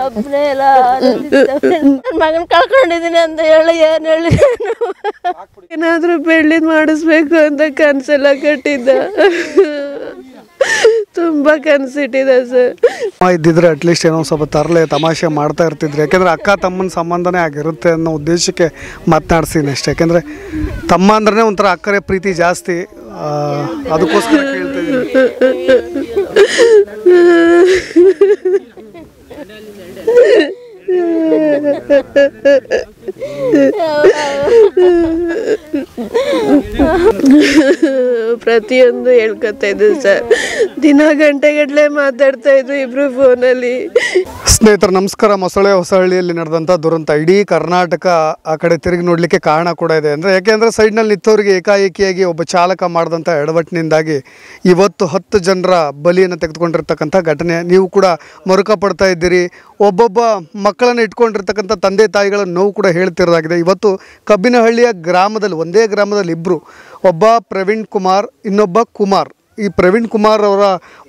ಒಬ್ಬನೇ ಎಲ್ಲ ನನ್ನ ಮಗನ ಕಳ್ಕೊಂಡಿದ್ದೀನಿ ಅಂತ ಹೇಳಿ ಏನು ಹೇಳಿ ಏನಾದರೂ ಬೆಳ್ಳಿದ್ ಮಾಡಿಸ್ಬೇಕು ಅಂತ ಕನಸೆಲ್ಲ ಕಟ್ಟಿದ್ದ. ತುಂಬ ಕನಸಿಟ್ಟಿದೆ ಸರ್. ಇದ್ದಿದ್ರೆ ಅಟ್ಲೀಸ್ಟ್ ಏನೋ ಸ್ವಲ್ಪ ತರಲೆ ತಮಾಷೆ ಮಾಡ್ತಾ ಇರ್ತಿದ್ರು. ಯಾಕೆಂದರೆ ಅಕ್ಕ ತಮ್ಮನ ಸಂಬಂಧನೇ ಆಗಿರುತ್ತೆ ಅನ್ನೋ ಉದ್ದೇಶಕ್ಕೆ ಮಾತನಾಡ್ತೀನಿ ಅಷ್ಟೇ. ಯಾಕೆಂದರೆ ತಮ್ಮ ಅಂದ್ರೆ ಒಂಥರ ಅಕ್ಕರೆ ಪ್ರೀತಿ ಜಾಸ್ತಿ, ಅದಕ್ಕೋಸ್ಕರ ಕೇಳ್ತಾ ಇದ್ದೀನಿ. ಪ್ರತಿಯೊಂದು ಹೇಳ್ಕೊತಾ ಇದ್ದು ಸರ್. ದಿನ ಗಂಟೆಗಟ್ಟಲೆ ಮಾತಾಡ್ತಾ ಇದ್ದು ಇಬ್ರು ಫೋನಲ್ಲಿ. ಸ್ನೇಹಿತರು ನಮಸ್ಕಾರ. ಮೊಸಳೆ ಹೊಸಹಳ್ಳಿಯಲ್ಲಿ ನಡೆದಂಥ ದುರಂತ ಇಡೀ ಕರ್ನಾಟಕ ಆ ಕಡೆ ತಿರುಗಿ ನೋಡಲಿಕ್ಕೆ ಕಾರಣ ಕೂಡ ಇದೆ. ಅಂದರೆ ಯಾಕೆಂದರೆ ಸೈಡ್ನಲ್ಲಿ ನಿಂತವರಿಗೆ ಏಕಾಏಕಿಯಾಗಿ ಒಬ್ಬ ಚಾಲಕ ಮಾಡಿದಂಥ ಎಡವಟ್ಟಿನಿಂದಾಗಿ ಇವತ್ತು 10 ಜನರ ಬಲಿಯನ್ನು ತೆಗೆದುಕೊಂಡಿರ್ತಕ್ಕಂಥ ಘಟನೆ ನೀವು ಕೂಡ ಮರುಕ ಪಡ್ತಾ ಇದ್ದೀರಿ. ಒಬ್ಬೊಬ್ಬ ಮಕ್ಕಳನ್ನು ಇಟ್ಕೊಂಡಿರ್ತಕ್ಕಂಥ ತಂದೆ ತಾಯಿಗಳ ನೋವು ಕೂಡ ಹೇಳ್ತಿರೋದಾಗಿದೆ. ಇವತ್ತು ಕಬ್ಬಿನಹಳ್ಳಿಯ ಗ್ರಾಮದಲ್ಲಿ ಒಂದೇ ಗ್ರಾಮದಲ್ಲಿ ಇಬ್ಬರು, ಒಬ್ಬ ಪ್ರವೀಣ್ ಕುಮಾರ್, ಇನ್ನೊಬ್ಬ ಕುಮಾರ್. ಈ ಪ್ರವೀಣ್ ಕುಮಾರ್ ಅವರ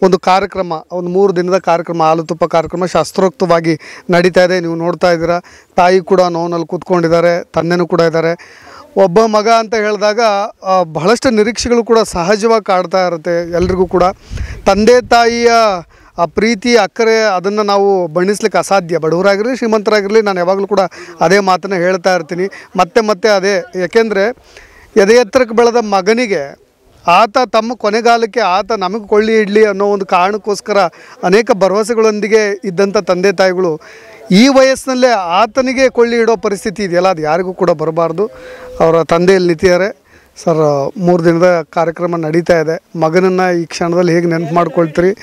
ಒಂದು ಕಾರ್ಯಕ್ರಮ, ಒಂದು 3 ದಿನದ ಕಾರ್ಯಕ್ರಮ, ಹಾಲು ತುಪ್ಪ ಕಾರ್ಯಕ್ರಮ ಶಾಸ್ತ್ರೋಕ್ತವಾಗಿ ನಡೀತಾ ಇದೆ. ನೀವು ನೋಡ್ತಾ ಇದ್ದೀರಾ. ತಾಯಿ ಕೂಡ ನೋವಿನಲ್ಲಿ ಕೂತ್ಕೊಂಡಿದ್ದಾರೆ, ತಂದೆನೂ ಕೂಡ ಇದ್ದಾರೆ. ಒಬ್ಬ ಮಗ ಅಂತ ಹೇಳಿದಾಗ ಬಹಳಷ್ಟು ನಿರೀಕ್ಷೆಗಳು ಕೂಡ ಸಹಜವಾಗಿ ಕಾಡ್ತಾ ಇರುತ್ತೆ ಎಲ್ರಿಗೂ ಕೂಡ. ತಂದೆ ತಾಯಿಯ ಆ ಪ್ರೀತಿ ಅಕ್ಕರೆ ಅದನ್ನು ನಾವು ಬಣ್ಣಿಸ್ಲಿಕ್ಕೆ ಅಸಾಧ್ಯ. ಬಡವರಾಗಿರಲಿ ಶ್ರೀಮಂತರಾಗಿರಲಿ ನಾನು ಯಾವಾಗಲೂ ಕೂಡ ಅದೇ ಮಾತನ್ನು ಹೇಳ್ತಾ ಇರ್ತೀನಿ, ಮತ್ತೆ ಅದೇ. ಯಾಕೆಂದರೆ ಎದೆ ಎತ್ತರಕ್ಕೆ ಬೆಳೆದ ಮಗನಿಗೆ ಆತ ತಮ್ಮ ಕೊನೆಗಾಲಕ್ಕೆ ಆತ ನಮಗೆ ಕೊಳ್ಳಿ ಇಡಲಿ ಅನ್ನೋ ಒಂದು ಕಾರಣಕ್ಕೋಸ್ಕರ ಅನೇಕ ಭರವಸೆಗಳೊಂದಿಗೆ ಇದ್ದಂಥ ತಂದೆ ತಾಯಿಗಳು ಈ ವಯಸ್ಸಿನಲ್ಲೇ ಆತನಿಗೆ ಕೊಳ್ಳಿ ಇಡೋ ಪರಿಸ್ಥಿತಿ ಇದೆಯಲ್ಲ, ಅದು ಯಾರಿಗೂ ಕೂಡ ಬರಬಾರ್ದು. ಅವರ ತಂದೆಯಲ್ಲಿ ನಿಂತಿದ್ದಾರೆ ಸರ್. 3 ದಿನದ ಕಾರ್ಯಕ್ರಮ ನಡೀತಾ ಇದೆ. ಮಗನನ್ನು ಈ ಕ್ಷಣದಲ್ಲಿ ಹೇಗೆ ನೆನಪು ಮಾಡ್ಕೊಳ್ತೀರಿ?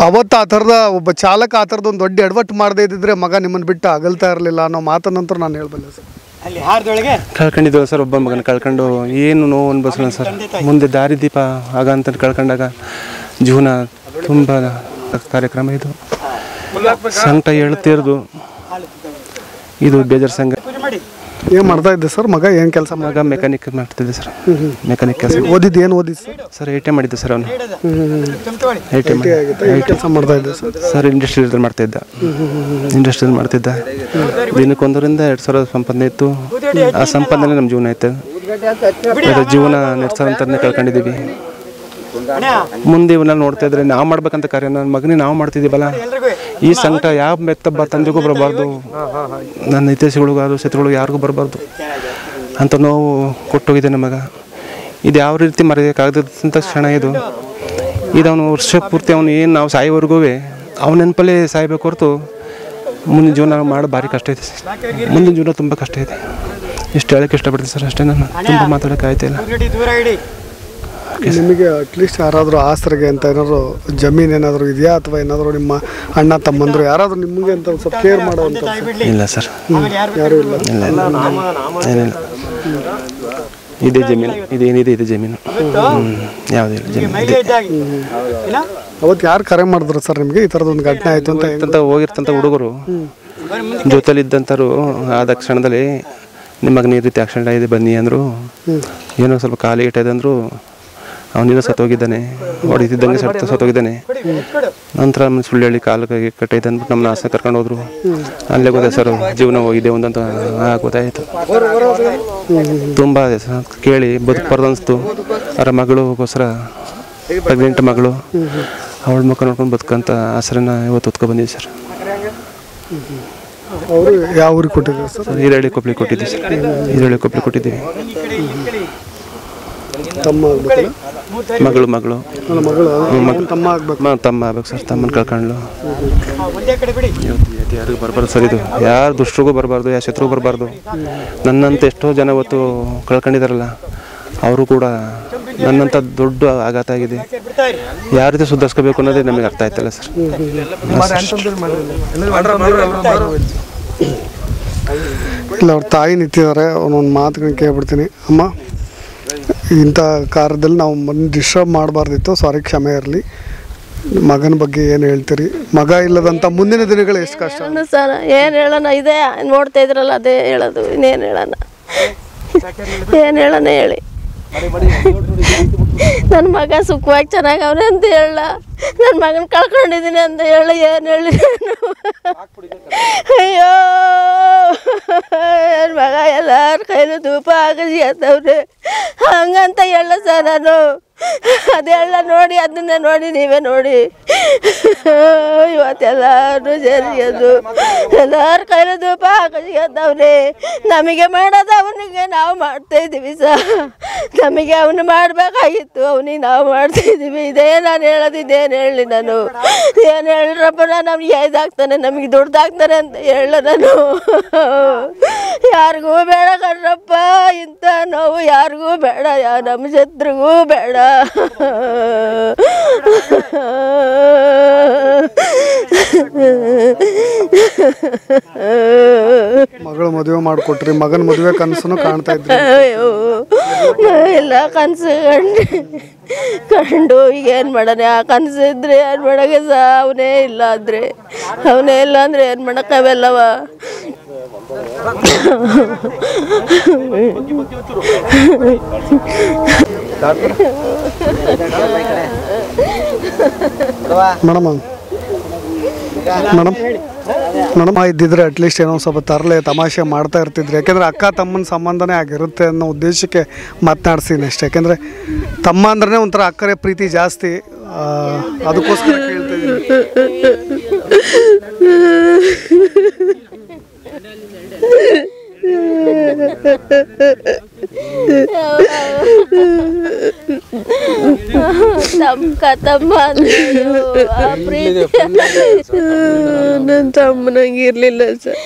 ಅವತ್ತು ಆ ಥರದ ಒಬ್ಬ ಚಾಲಕ ಆ ಥರದ ಒಂದು ದೊಡ್ಡ ಎಡವಟ್ಟು ಮಾಡದೇ ಇದ್ದಿದ್ರೆ ಮಗ ನಿಮ್ಮನ್ನು ಬಿಟ್ಟು ಅಗಲ್ತಾ ಇರಲಿಲ್ಲ ಅನ್ನೋ ಮಾತನ್ನಂತರೂ ನಾನು ಹೇಳಬಲ್ಲೆ ಸರ್. ಕಳ್ಕೊಂಡಿದ್ದೇವೆ ಸರ್. ಒಬ್ಬ ಮಗನ ಕಳ್ಕೊಂಡು ಏನು ನೋವು ಅನ್ಭವಿಸೋಣ ಸರ್. ಮುಂದೆ ದಾರಿದೀಪ ಆಗ ಅಂತ ಕಳ್ಕೊಂಡಾಗ ಜೀವನ ತುಂಬ ಕಾರ್ಯಕ್ರಮ ಇದು. ಸಂಕಟ ಹೇಳ್ತಿರೋದು ಇದು ಬೇಜಾರು ಸಂಘ. ಏನು ಮಾಡ್ತಾ ಇದ್ದೆ ಸರ್ ಮಗ? ಏನು ಕೆಲಸ? ಮಗ ಮೆಕ್ಯಾನಿಕ್ ಮಾಡ್ತಿದ್ದೆ ಸರ್. ಮೆಕ್ಯಾನಿಕ್ ಕೆಲಸ. ಓದಿದ್ದು ಏನು ಓದಿದ್ದು ಸರ್? ಐ ಟಿ ಮಾಡಿದ್ದೆ ಸರ್. ಅವನು ಕೆಲಸ ಮಾಡ್ತಾ ಇದ್ದೆ ಸರ್. ಇಂಡಸ್ಟ್ರಿಯಲ್ಲಿ ಮಾಡ್ತಿದ್ದ. ದಿನಕ್ಕೆ 1ರಿಂದ 2,000 ಸಂಪಾದನೆ ಇತ್ತು. ಆ ಸಂಪಾದನೆ ನಮ್ಮ ಜೀವನ ಆಯ್ತು. ಜೀವನ ನಡೆಸೋಂಥದ್ದನ್ನೇ ಕಳ್ಕೊಂಡಿದ್ದೀವಿ. ಮುಂದೆ ಇವನ್ನ ನೋಡ್ತಾ ಇದ್ರೆ ನಾವು ಮಾಡ್ಬೇಕಂತ ಕಾರ್ಯ ನನ್ನ ಮಗನಿಗೆ ನಾವು ಮಾಡ್ತಿದ್ದೀವಲ್ಲ, ಈ ಸಂಕಟ ಯಾವ ಮೆತ್ತಬ್ಬ ತಂದೆಗೂ ಬರಬಾರ್ದು, ನನ್ನ ಹಿತೈಷಿಗಳಿಗೂ ಅದು ಶತ್ರುಗಳಿಗೂ ಯಾರಿಗೂ ಬರಬಾರ್ದು ಅಂತ ನೋವು ಕೊಟ್ಟೋಗಿದೆ ನಮ್ಮ ಮಗ. ಇದು ಯಾವ ರೀತಿ ಮರೆಯೋಕ್ಕಾಗದಂಥ ಕ್ಷಣ ಇದು. ಅವನು ವರ್ಷ ಪೂರ್ತಿ ಅವನು ಏನು ನಾವು ಸಾಯೋವರೆಗೂ ಅವನ ನೆನಪಲ್ಲೇ ಸಾಯ್ಬೇಕು ಹೊರತು ಮುಂದಿನ ಜೀವನ ಮಾಡೋದು ಭಾರಿ ಕಷ್ಟ ಇದೆ. ಮುಂದಿನ ಜೀವನ ತುಂಬ ಕಷ್ಟ ಇದೆ. ಇಷ್ಟು ಹೇಳೋಕ್ಕೆ ಇಷ್ಟಪಡ್ತೀನಿ ಸರ್. ಅಷ್ಟೇ, ನಾನು ತುಂಬ ಮಾತಾಡೋಕ್ಕೆ ಆಯ್ತಿಲ್ಲ. ನಿಮಗೆ ಅಟ್ಲೀಸ್ಟ್ ಯಾರಾದರೂ ಆಸರೆಗೆ ಅಂತ ಏನಾದರೂ ಜಮೀನು ಏನಾದರೂ ಇದೆಯಾ, ಅಥವಾ ಏನಾದರೂ ನಿಮ್ಮ ಅಣ್ಣ ತಮ್ಮಂದರು ಯಾರಾದರೂ ನಿಮಗೆ ಅಂತ ಸ್ವಲ್ಪ ಕೇರ್ ಮಾಡೋವಂಥ? ಇಲ್ಲ ಸರ್, ಯಾರೂ ಇಲ್ಲ. ಏನಿಲ್ಲ. ಇದೇ ಜಮೀನು, ಇದೇನಿದೆ ಇದೆ ಜಮೀನು, ಯಾವುದಿಲ್ಲ ಜಮೀನು. ಅವತ್ತು ಯಾರು ಕರೆ ಮಾಡಿದ್ರು ಸರ್ ನಿಮಗೆ ಈ ಥರದೊಂದು ಘಟನೆ ಆಯಿತು ಅಂತ? ಹೋಗಿರ್ತಂಥ ಹುಡುಗರು ಜೊತೆಲಿದ್ದಂಥವ್ರು ಆದ ಕ್ಷಣದಲ್ಲಿ ನಿಮಗೆ ಈ ರೀತಿ ಆಕ್ಸಿಡೆಂಟ್ ಆಗಿದೆ ಬನ್ನಿ ಅಂದರು. ಏನೋ ಸ್ವಲ್ಪ ಖಾಲಿ ಇಟ್ಟಿದೆ ಅಂದರು. ಅವನಿಲ್ಲ ಸತ್ತೋಗಿದ್ದಾನೆ, ಹೊಡಿತಿದ್ದಂಗೆ ಸತ್ತೋಗಿದ್ದಾನೆ. ನಂತರ ಸುಳ್ಳು ಹೇಳಿ ಕಾಲಿಗೆ ಕಟ್ಟೈತೆ ಅಂದ್ಬಿಟ್ಟು ನಮ್ಮನ್ನ ಹಾಸನ ಕರ್ಕೊಂಡು ಹೋದ್ರು. ಅಲ್ಲೇ ಗೊತ್ತಾಯ್ತು ಸರ್ ಜೀವನ ಹೋಗಿದೆ ಒಂದಂತ ಗೊತ್ತಾಯಿತು. ತುಂಬ ಕೇಳಿ ಬದುಕಬಾರ್ದು ಅನಿಸ್ತು. ಅವರ ಮಗಳಿಗೋಸ್ಕರ ಪ್ರೆಗ್ನೆಂಟ್ ಮಗಳು, ಅವಳ ಮಕ್ಕ ನೋಡ್ಕೊಂಡು ಬದುಕಂತ ಆಸರೆನ ಇವತ್ತು ಹೊತ್ಕೊ ಬಂದಿದ್ದೀವಿ ಸರ್. ಅವರು ಯಾವ ಊರಿಗೆ ಕೊಟ್ಟಿದ್ದೀವಿ ಸರ್? ಹಿರೇಹಳ್ಳಿ ಕೊಪ್ಪಳಿ ಕೊಟ್ಟಿದ್ದೀವಿ ಸರ್. ಹಿರೇಹಳ್ಳಿ ಕೊಪ್ಪಳಿ ಕೊಟ್ಟಿದ್ದೀವಿ. ಮಗಳು ತಮ್ಮ ಆಗ್ಬೇಕು ಸರ್. ತಮ್ಮನ ಕಳ್ಕೊಂಡು ಯಾರಿಗೂ ಬರಬಾರ್ದು ಸರ್. ಇದು ಯಾರು ದುಷ್ಟರಿಗೂ ಬರಬಾರ್ದು, ಯಾವ ಶತ್ರುಗೂ ಬರಬಾರ್ದು. ನನ್ನಂತ ಎಷ್ಟೋ ಜನ ಇವತ್ತು ಕಳ್ಕೊಂಡಿದಾರಲ್ಲ, ಅವರು ಕೂಡ ನನ್ನಂಥ ದೊಡ್ಡ ಆಘಾತ ಆಗಿದೆ. ಯಾವ ರೀತಿ ಸುಧಾರಿಸ್ಕೋಬೇಕು ಅನ್ನೋದೇ ನಮಗೆ ಅರ್ಥ ಆಯ್ತಲ್ಲ ಸರ್. ಇಲ್ಲ, ಅವ್ರ ತಾಯಿ ನಿಂತಿದ್ದಾರೆ. ಒಂದೊಂದು ಮಾತುಗಳನ್ನ ಕೇಳ್ಬಿಡ್ತೀನಿ. ಅಮ್ಮ, ಇಂಥ ಕಾರ್ಯದಲ್ಲಿ ನಾವು ಡಿಸ್ಟರ್ಬ್ ಮಾಡಬಾರ್ದಿತ್ತು, ಸಾರಿ, ಕ್ಷಮೆ ಇರಲಿ. ಮಗನ ಬಗ್ಗೆ ಏನು ಹೇಳ್ತೀರಿ? ಮಗ ಇಲ್ಲದಂಥ ಮುಂದಿನ ದಿನಗಳು ಎಷ್ಟು ಕಷ್ಟ ಸರ್. ಏನು ಹೇಳೋಣ, ಇದೇ ನೋಡ್ತಾ ಇದ್ರಲ್ಲ ಅದೇ ಹೇಳೋದು. ಇನ್ನೇನು ಹೇಳೋಣ, ಏನು ಹೇಳೋಣ ಹೇಳಿ. ನನ್ನ ಮಗ ಸುಖವಾಗಿ ಚೆನ್ನಾಗವ್ರೆ ಅಂತ ಹೇಳ. ನನ್ನ ಮಗನ ಕಳ್ಕೊಂಡಿದ್ದೀನಿ ಅಂತ ಹೇಳಿ ಏನು ಹೇಳಿ ಅಯ್ಯೋ ನನ್ನ ಮಗ ಎಲ್ಲರ ಕೈಲೂ ಧೂಪ ಹಾಕಿಸಿ ಅಂತವ್ರೆ ಹಂಗಂತ ಹೇಳ ಸರ್ ನಾನು ಅದೆಲ್ಲ ನೋಡಿ ಅದನ್ನ ನೋಡಿ ನೀವೇ ನೋಡಿ ಇವತ್ತೆಲ್ಲರೂ ಸೇರಿಯೋದು ಎಲ್ಲರ ಕೈಲೂ ಧೂಪ ಹಾಕಿಸಿ ಅಂತವ್ರೆ ನಮಗೆ ಮಾಡೋದು ಅವನಿಗೆ ನಾವು ಮಾಡ್ತಾಯಿದ್ದೀವಿ ಸರ್ ನಮಗೆ ಅವನು ಮಾಡಬೇಕಾಗಿತ್ತು ಅವನಿಗೆ ನಾವು ಮಾಡ್ತಾಯಿದ್ದೀವಿ ಇದೇ ನಾನು ಹೇಳೋದಿದ್ದೇನು ಹೇಳಿ ನಾನು ಏನು ಹೇಳ್ರಪ್ಪ ನಮ್ಗೆ ಇದಾಗ್ತಾನೆ ನಮಗೆ ದುಡ್ದಾಗ್ತಾನೆ ಅಂತ ಹೇಳ ನಾನು ಯಾರಿಗೂ ಬೇಡ ಕಣ್ರಪ್ಪ ಇಂಥ ನೋವು ಯಾರಿಗೂ ಬೇಡ ನಮ್ಮ ಶತ್ರುಗೂ ಬೇಡ ಮಗಳು ಮದುವೆ ಮಾಡಿಕೊಟ್ರಿ ಮಗನ ಮದುವೆ ಕನಸನ್ನು ಕಾಣ್ತಾ ಇದ್ರಿ ಎಲ್ಲ ಕನಸು ಕಂಡು ಈಗ ಏನು ಮಾಡೋಣ ಆ ಕನಸು ಇದ್ರೆ ಏನು ಮಾಡೋಕೆ ಸಹ ಅವನೇ ಇಲ್ಲ ಅಂದರೆ ಏನು ಮಾಡೋಕ್ಕಾಗಲ್ಲವ ಮೇಡಮ್ ಇದ್ದಿದ್ರೆ ಅಟ್ಲೀಸ್ಟ್ ಏನೋ ಸ್ವಲ್ಪ ತರಲೆ ತಮಾಷೆ ಮಾಡ್ತಾ ಇರ್ತಿದ್ರು ಯಾಕೆಂದರೆ ಅಕ್ಕ ತಮ್ಮನ ಸಂಬಂಧನೇ ಆಗಿರುತ್ತೆ ಅನ್ನೋ ಉದ್ದೇಶಕ್ಕೆ ಮಾತನಾಡ್ತೀನಿ ಅಷ್ಟೇ ಯಾಕೆಂದರೆ ತಮ್ಮ ಅಂದ್ರೆ ಒಂಥರ ಅಕ್ಕರೆ ಪ್ರೀತಿ ಜಾಸ್ತಿ ಅದಕ್ಕೋಸ್ಕರ ಕೇಳ್ತಾ ನನ್ನ ತಮ್ಮನಂಗಿರ್ಲಿಲ್ಲ ಸರ್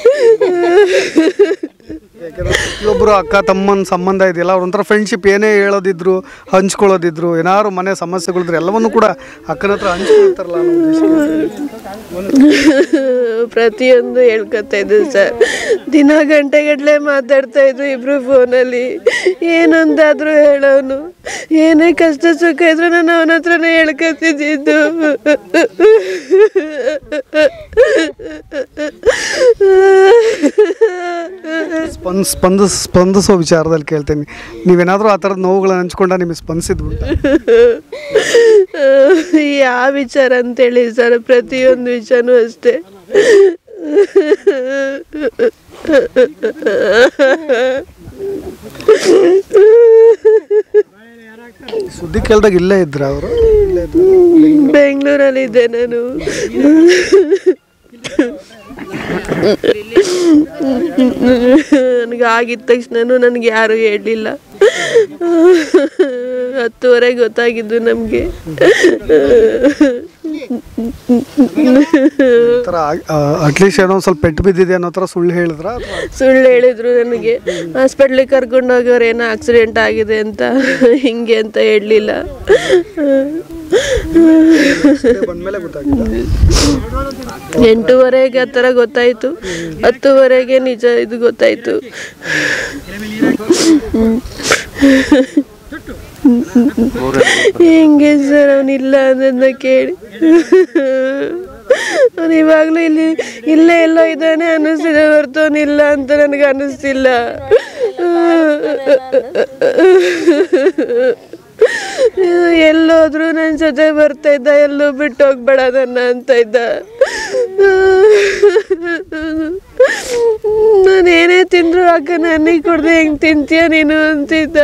ಪ್ರತಿಯೊಬ್ಬರು ಅಕ್ಕ ತಮ್ಮನ ಸಂಬಂಧ ಇದೆಯಲ್ಲ ಅವ್ರ ಒಂಥರ ಫ್ರೆಂಡ್ಶಿಪ್ ಏನೇ ಹೇಳೋದಿದ್ರು ಹಂಚ್ಕೊಳ್ಳೋದಿದ್ರು ಏನಾದ್ರು ಮನೆ ಸಮಸ್ಯೆಗಳಿದ್ರು ಎಲ್ಲವನ್ನೂ ಕೂಡ ಅಕ್ಕನ ಹತ್ರ ಹಂಚ್ಕೊಳ್ತಾರಲ್ಲ ಪ್ರತಿಯೊಂದು ಹೇಳ್ಕೊತಾ ಇದ್ರು ಸರ್ ದಿನ ಗಂಟೆಗಟ್ಟಲೆ ಮಾತಾಡ್ತಾ ಇದ್ರು ಇಬ್ರು ಫೋನಲ್ಲಿ ಏನೊಂದಾದ್ರೂ ಹೇಳೋನು ಏನೇ ಕಷ್ಟ ಸುಖ ಇದ್ರು ನಾನು ಅವನ ಹತ್ರನೇ ಹೇಳ್ಕೊತಿದ್ದು ಸ್ಪಂದಿಸೋ ವಿಚಾರದಲ್ಲಿ ಕೇಳ್ತೀನಿ ನೀವೇನಾದರೂ ಆ ಥರದ ನೋವುಗಳನ್ನ ಹಂಚ್ಕೊಂಡ ನಿಮಗೆ ಸ್ಪಂದಿಸಿದ್ವು ಯಾವ ವಿಚಾರ ಅಂತೇಳಿ ಸರ್ ಪ್ರತಿಯೊಂದು ವಿಚಾರನೂ ಅಷ್ಟೇ ಸುದ್ದಿ ಕೇಳಿದಾಗ ಇಲ್ಲೇ ಇದ್ರ ಅವರು ಬೆಂಗಳೂರಲ್ಲಿದ್ದೆ ನಾನು ನನಗೆ ಆಗಿದ ತಕ್ಷಣ ನನಗೆ ಯಾರು ಹೇಳಲಿಲ್ಲ 10:30 ಗೊತ್ತಾಗಿದ್ದು ನಮಗೆ ಅಟ್ಲೀಸ್ಟ್ ಏನೋ ಸ್ವಲ್ಪ ಪೆಟ್ಟು ಬಿದ್ದಿದೆ ಅನ್ನೋ ಥರ ಸುಳ್ಳು ಹೇಳಿದ್ರು ನನಗೆ ಹಾಸ್ಪಿಟ್ಲಿಗೆ ಕರ್ಕೊಂಡು ಹೋಗೋರು ಏನೋ ಆಕ್ಸಿಡೆಂಟ್ ಆಗಿದೆ ಅಂತ ಹಿಂಗೆ ಅಂತ ಹೇಳಲಿಲ್ಲ 8:30 ಆ ಥರ ಗೊತ್ತಾಯಿತು 10:00 ನಿಜ ಇದು ಗೊತ್ತಾಯಿತು ಹೆಂಗೆ ಸರ್ ಅವನಿಲ್ಲ ಅನ್ನೋದನ್ನ ಕೇಳಿ ಅವನು ಇವಾಗಲೂ ಇಲ್ಲೇ ಎಲ್ಲೋ ಇದ್ದಾನೆ ಅನ್ನಿಸ್ತಿದೆ ಹೊರತು ಅವನಿಲ್ಲ ಅಂತ ನನಗೆ ಅನ್ನಿಸ್ತಿಲ್ಲ ಎಲ್ಲೋದ್ರು ನನ್ನ ಜೊತೆ ಬರ್ತಾ ಇದ್ದ ಎಲ್ಲೂ ಬಿಟ್ಟು ಹೋಗ್ಬೇಡ ನನ್ನ ಅಂತ ಇದ್ದ ನಾನೇನೇ ತಿಂದ್ರು ಅಕ್ಕ ನನಗೆ ಕೊಡದೆ ಹೆಂಗೆ ತಿಂತೀಯ ನೀನು ಅಂತಿದ್ದ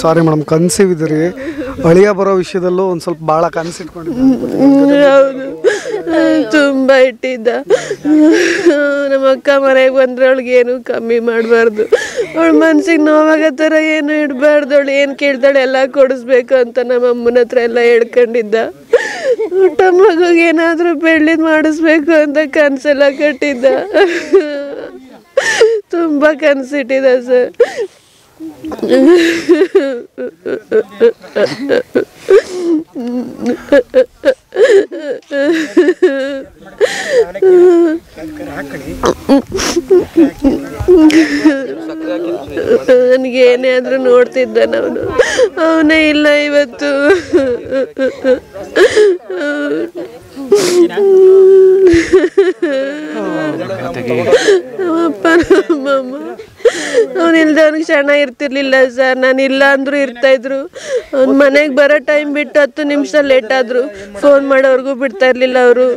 ಸಾರಿ ಮೇಡಮ್ ಕನ್ಸೀವ್ ಇದ್ರಿ ಅಳಿಯ ಬರೋ ವಿಷಯದಲ್ಲೂ ಒಂದು ಸ್ವಲ್ಪ ಭಾಳ ಕನಸಿಟ್ಕೊಂಡಿದ್ದೆ ಹೌದು ತುಂಬ ಇಟ್ಟಿದ್ದ ನಮ್ಮ ಅಕ್ಕ ಮನೆಗೆ ಬಂದರೆ ಅವಳಿಗೆ ಏನು ಕಮ್ಮಿ ಮಾಡಬಾರ್ದು ಅವಳ ಮನ್ಸಿಗೆ ನೋವಾಗ ಥರ ಏನು ಇಡಬಾರ್ದು ಅವಳು ಏನು ಕೇಳ್ತಾಳೆ ಎಲ್ಲ ಕೊಡಿಸ್ಬೇಕು ಅಂತ ನಮ್ಮ ಅಮ್ಮನ ಹತ್ರ ಎಲ್ಲ ಹೇಳ್ಕೊಂಡಿದ್ದ ಊಟ ಮಗುಗೆ ಏನಾದರೂ ಬೆಳ್ಳಿದ್ ಮಾಡಿಸ್ಬೇಕು ಅಂತ ಕನಸೆಲ್ಲ ಕಟ್ಟಿದ್ದ ತುಂಬ ಕನಸಿಟ್ಟಿದ್ದ ಸರ್ ನನಗೆ ಏನೇ ಆದರೂ ನೋಡ್ತಿದ್ದಾನ ಅವನೇ ಇಲ್ಲ ಇವತ್ತು ನಮ್ಮಪ್ಪ ನಮ್ಮಮ್ಮ ಅವನಿಲ್ದ ಅವ್ನಿಗೆ ಕ್ಷಣ ಇರ್ತಿರ್ಲಿಲ್ಲ ಸರ್. ನಾನು ಇಲ್ಲ ಅಂದರೂ ಇರ್ತಾಯಿದ್ರು. ಅವ್ನ ಮನೆಗೆ ಬರೋ ಟೈಮ್ ಬಿಟ್ಟು 10 ನಿಮಿಷ ಲೇಟ್ ಆದರು. ಫೋನ್ ಮಾಡೋವ್ರಿಗೂ ಬಿಡ್ತಾ ಇರಲಿಲ್ಲ ಅವರು.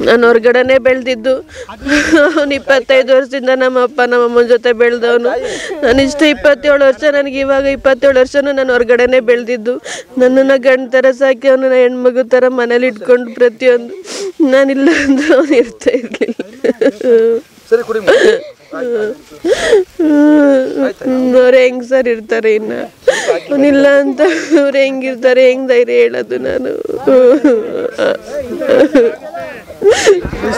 ನಾನು ಹೊರಗಡೆನೇ ಬೆಳೆದಿದ್ದು. ಅವ್ನು 25 ವರ್ಷದಿಂದ ನಮ್ಮಪ್ಪ ನಮ್ಮಮ್ಮನ ಜೊತೆ ಬೆಳೆದವನು. ನಾನು ಇಷ್ಟು 27 ವರ್ಷ, ನನಗೆ ಇವಾಗ 27 ವರ್ಷನೂ ನಾನು ಹೊರಗಡೆನೇ ಬೆಳೆದಿದ್ದು. ನನ್ನನ್ನು ಗಂಡು ಥರ ಸಾಕಿ ಅವನನ್ನ ಹೆಣ್ಮಗು ಥರ ಮನೇಲಿ ಇಟ್ಕೊಂಡು ಪ್ರತಿಯೊಂದು. ನಾನಿಲ್ಲ ಅಂದ್ರೆ ಅವನು ಇರ್ತಾ ಇರಲಿಲ್ಲ. ಅವ್ರು ಹೆಂಗ್ ಸರ್ ಇರ್ತಾರೆ ಇನ್ನ? ಅವನಿಲ್ಲ ಅಂತ ಅವ್ರು ಹೆಂಗಿರ್ತಾರೆ? ಹೆಂಗ್ ಧೈರ್ಯ ಹೇಳೋದು ನಾನು?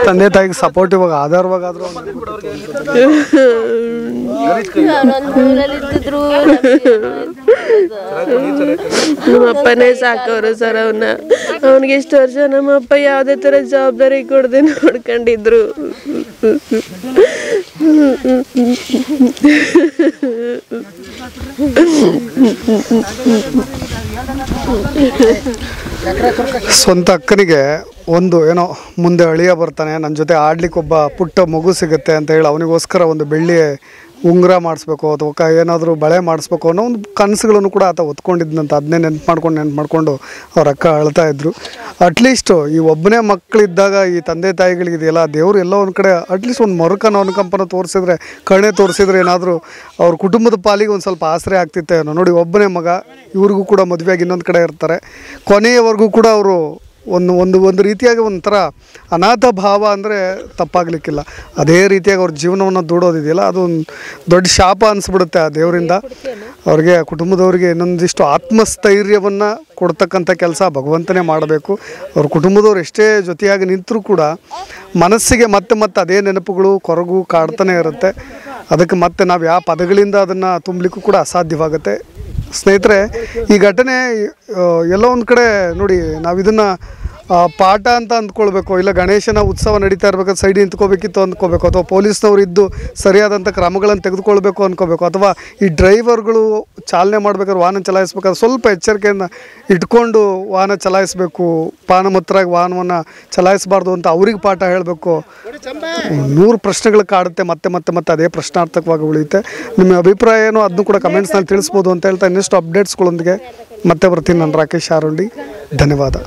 ತಂದೆ ತಾಯಿಗೆ ಸಪೋರ್ಟಿವ್ ಆಗಿ ಆಧಾರವಾಗಾದ್ರೂ ನಮ್ಮಪ್ಪನೇ ಸಾಕವ್ರು ಸರ್ ಅವನ್ನ. ಅವನಿಗೆ ಇಷ್ಟು ವರ್ಷ ನಮ್ಮಪ್ಪ ಯಾವುದೇ ಥರ ಜವಾಬ್ದಾರಿ ಕೊಡದೆ ನೋಡ್ಕೊಂಡಿದ್ರು. ಸ್ವಂತ ಅಕ್ಕನಿಗೆ ಒಂದು ಏನೋ ಮುಂದೆ ಅಳಿಯ ಬರ್ತಾನೆ, ನನ್ನ ಜೊತೆ ಆಡ್ಲಿಕ್ಕೆ ಒಬ್ಬ ಪುಟ್ಟ ಮಗು ಸಿಗುತ್ತೆ ಅಂತ ಹೇಳಿ ಅವನಿಗೋಸ್ಕರ ಒಂದು ಬೆಳ್ಳಿ ಉಂಗುರ ಮಾಡಿಸ್ಬೇಕು ಅಥವಾ ಏನಾದರೂ ಬಳೆ ಮಾಡಿಸ್ಬೇಕು ಅನ್ನೋ ಒಂದು ಕನಸುಗಳನ್ನು ಕೂಡ ಆತ ಹೊತ್ಕೊಂಡಿದ್ದಂತ. ಅದನ್ನೇ ನೆನ್ಪು ಮಾಡ್ಕೊಂಡು ಅವ್ರ ಅಕ್ಕ ಅಳ್ತಾ ಇದ್ರು. ಅಟ್ಲೀಸ್ಟು ಈ ಒಬ್ಬನೇ ಮಕ್ಕಳಿದ್ದಾಗ ಈ ತಂದೆ ತಾಯಿಗಳಿಗಿದೆಯಲ್ಲ, ದೇವರು ಎಲ್ಲೋ ಒಂದು ಕಡೆ ಅಟ್ಲೀಸ್ಟ್ ಒಂದು ಮರುಕನ ಅನುಕಂಪನ ತೋರಿಸಿದ್ರೆ, ಕರುಣೆ ತೋರಿಸಿದ್ರೆ ಏನಾದರೂ ಅವ್ರ ಕುಟುಂಬದ ಪಾಲಿಗೆ ಒಂದು ಸ್ವಲ್ಪ ಆಸರೆ ಆಗ್ತಿತ್ತೇನೋ. ನೋಡಿ, ಒಬ್ಬನೇ ಮಗ, ಇವ್ರಿಗೂ ಕೂಡ ಮದುವೆಯಾಗಿ ಇನ್ನೊಂದು ಕಡೆ ಇರ್ತಾರೆ. ಕೊನೆಯವರೆಗೂ ಕೂಡ ಅವರು ಒಂದು ರೀತಿಯಾಗಿ ಒಂಥರ ಅನಾಥ ಭಾವ ಅಂದರೆ ತಪ್ಪಾಗಲಿಕ್ಕಿಲ್ಲ. ಅದೇ ರೀತಿಯಾಗಿ ಅವ್ರ ಜೀವನವನ್ನು ದೂಡೋದಿದೆಯಲ್ಲ, ಅದು ಒಂದು ದೊಡ್ಡ ಶಾಪ ಅನಿಸ್ಬಿಡುತ್ತೆ ಆ ದೇವರಿಂದ. ಅವ್ರಿಗೆ, ಕುಟುಂಬದವ್ರಿಗೆ ಇನ್ನೊಂದಿಷ್ಟು ಆತ್ಮಸ್ಥೈರ್ಯವನ್ನು ಕೊಡ್ತಕ್ಕಂಥ ಕೆಲಸ ಭಗವಂತನೇ ಮಾಡಬೇಕು. ಅವ್ರ ಕುಟುಂಬದವ್ರು ಎಷ್ಟೇ ಜೊತೆಯಾಗಿ ನಿಂತರೂ ಕೂಡ ಮನಸ್ಸಿಗೆ ಮತ್ತೆ ಅದೇ ನೆನಪುಗಳು ಕೊರಗು ಕಾಡ್ತಾನೆ ಇರುತ್ತೆ. ಅದಕ್ಕೆ ಮತ್ತೆ ನಾವು ಯಾವ ಪದಗಳಿಂದ ಅದನ್ನು ತುಂಬಲಿಕ್ಕೂ ಕೂಡ ಅಸಾಧ್ಯವಾಗುತ್ತೆ. ಸ್ನೇಹಿತರೆ, ಈ ಘಟನೆ ಎಲ್ಲೋ ಒಂದು ಕಡೆ ನೋಡಿ, ನಾವು ಇದನ್ನು ಪಾಠ ಅಂತ ಅಂದ್ಕೊಳ್ಬೇಕು, ಇಲ್ಲ ಗಣೇಶನ ಉತ್ಸವ ನಡೀತಾ ಇರಬೇಕಾದ್ರೆ ಸೈಡ್ ನಿಂತ್ಕೋಬೇಕಿತ್ತು ಅಂದ್ಕೋಬೇಕು, ಅಥವಾ ಪೊಲೀಸ್ನವರು ಇದ್ದು ಸರಿಯಾದಂಥ ಕ್ರಮಗಳನ್ನು ತೆಗೆದುಕೊಳ್ಬೇಕು ಅಂದ್ಕೋಬೇಕು, ಅಥವಾ ಈ ಡ್ರೈವರ್ಗಳು ಚಾಲನೆ ಮಾಡಬೇಕಾದ್ರೆ ವಾಹನ ಚಲಾಯಿಸ್ಬೇಕಾದ್ರೆ ಸ್ವಲ್ಪ ಎಚ್ಚರಿಕೆಯನ್ನು ಇಟ್ಕೊಂಡು ವಾಹನ ಚಲಾಯಿಸಬೇಕು, ಪಾನಮತ್ತರಾಗಿ ವಾಹನವನ್ನು ಚಲಾಯಿಸಬಾರ್ದು ಅಂತ ಅವ್ರಿಗೆ ಪಾಠ ಹೇಳಬೇಕು. 100 ಪ್ರಶ್ನೆಗಳು ಕಾಡುತ್ತೆ, ಮತ್ತೆ ಅದೇ ಪ್ರಶ್ನಾರ್ಥಕವಾಗಿ ಉಳಿಯುತ್ತೆ. ನಿಮ್ಮ ಅಭಿಪ್ರಾಯ ಏನೋ ಅದನ್ನು ಕೂಡ ಕಮೆಂಟ್ಸ್ನಲ್ಲಿ ತಿಳಿಸ್ಬೋದು ಅಂತ ಹೇಳ್ತಾ ಇನ್ನಷ್ಟು ಅಪ್ಡೇಟ್ಸ್ಗಳೊಂದಿಗೆ ಮತ್ತೆ ಬರ್ತೀನಿ. ನಾನು ರಾಕೇಶ್ ಆರುಂಡಿ. ಧನ್ಯವಾದ.